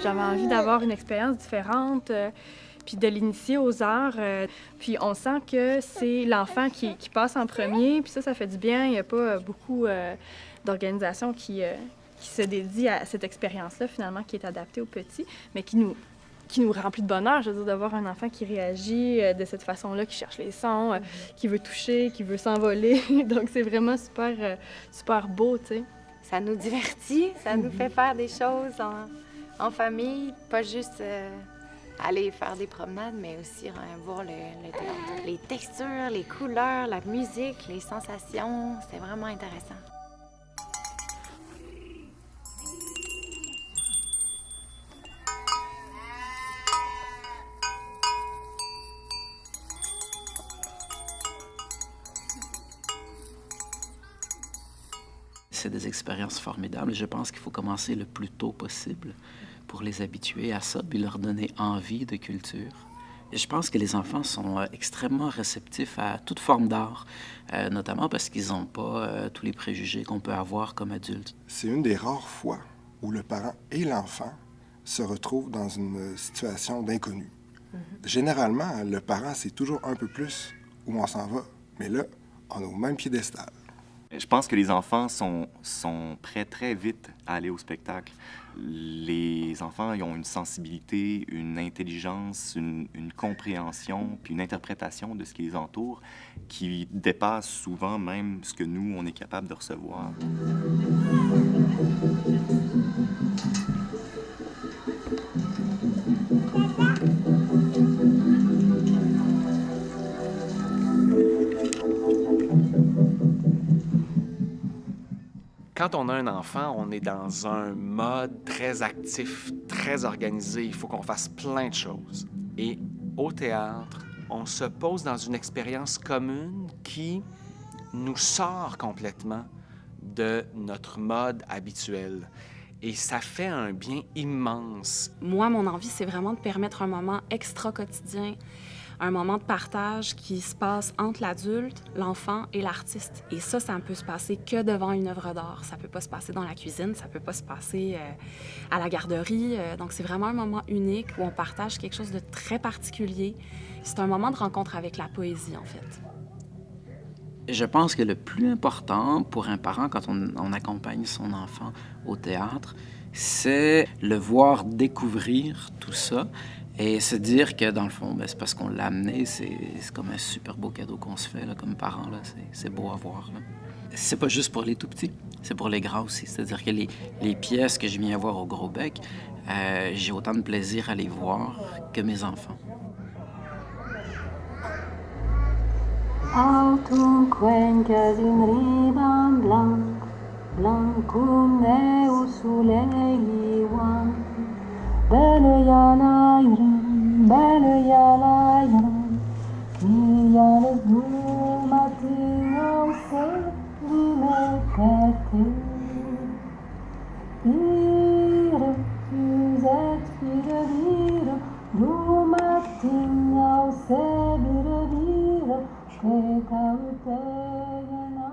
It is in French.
J'avais envie d'avoir une expérience différente, puis de l'initier aux arts. Puis on sent que c'est l'enfant qui passe en premier, puis ça fait du bien. Il n'y a pas beaucoup d'organisations qui se dédient à cette expérience-là, finalement, qui est adaptée aux petits, mais qui nous remplit de bonheur, je veux dire, d'avoir un enfant qui réagit de cette façon-là, qui cherche les sons, qui veut toucher, qui veut s'envoler. Donc, c'est vraiment super beau, tu sais. Ça nous divertit, ça nous fait faire des choses en famille, pas juste aller faire des promenades, mais aussi voir le théâtre. Les textures, les couleurs, la musique, les sensations, c'est vraiment intéressant. C'est des expériences formidables et je pense qu'il faut commencer le plus tôt possible pour les habituer à ça, puis leur donner envie de culture. Et je pense que les enfants sont extrêmement réceptifs à toute forme d'art, notamment parce qu'ils n'ont pas tous les préjugés qu'on peut avoir comme adultes. C'est une des rares fois où le parent et l'enfant se retrouvent dans une situation d'inconnu. Généralement, le parent sait toujours un peu plus où on s'en va, mais là, on est au même piédestal. Je pense que les enfants sont prêts très vite à aller au spectacle. Les enfants, ils ont une sensibilité, une intelligence, une compréhension, puis une interprétation de ce qui les entoure qui dépasse souvent même ce que nous, on est capable de recevoir. Quand on a un enfant, on est dans un mode très actif, très organisé. Il faut qu'on fasse plein de choses. Et au théâtre, on se pose dans une expérience commune qui nous sort complètement de notre mode habituel. Et ça fait un bien immense. Moi, mon envie, c'est vraiment de permettre un moment extra-quotidien, un moment de partage qui se passe entre l'adulte, l'enfant et l'artiste. Et ça ne peut se passer que devant une œuvre d'art. Ça ne peut pas se passer dans la cuisine, ça ne peut pas se passer à la garderie. Donc, c'est vraiment un moment unique où on partage quelque chose de très particulier. C'est un moment de rencontre avec la poésie, en fait. Je pense que le plus important pour un parent quand on accompagne son enfant au théâtre, c'est le voir découvrir tout ça et se dire que, dans le fond, c'est parce qu'on l'a amené, c'est comme un super beau cadeau qu'on se fait là, comme parents. Là, c'est beau à voir. Là. C'est pas juste pour les tout-petits, c'est pour les grands aussi. C'est-à-dire que les pièces que je viens voir au Gros Bec, j'ai autant de plaisir à les voir que mes enfants. Autumn cuencas in riban blanc, blanc cum neu soleil liuan. Belle ialairam, qui a les du matin au ciel du mercate. Vire, tu êtes vire, du matin au ciel vire, que cautela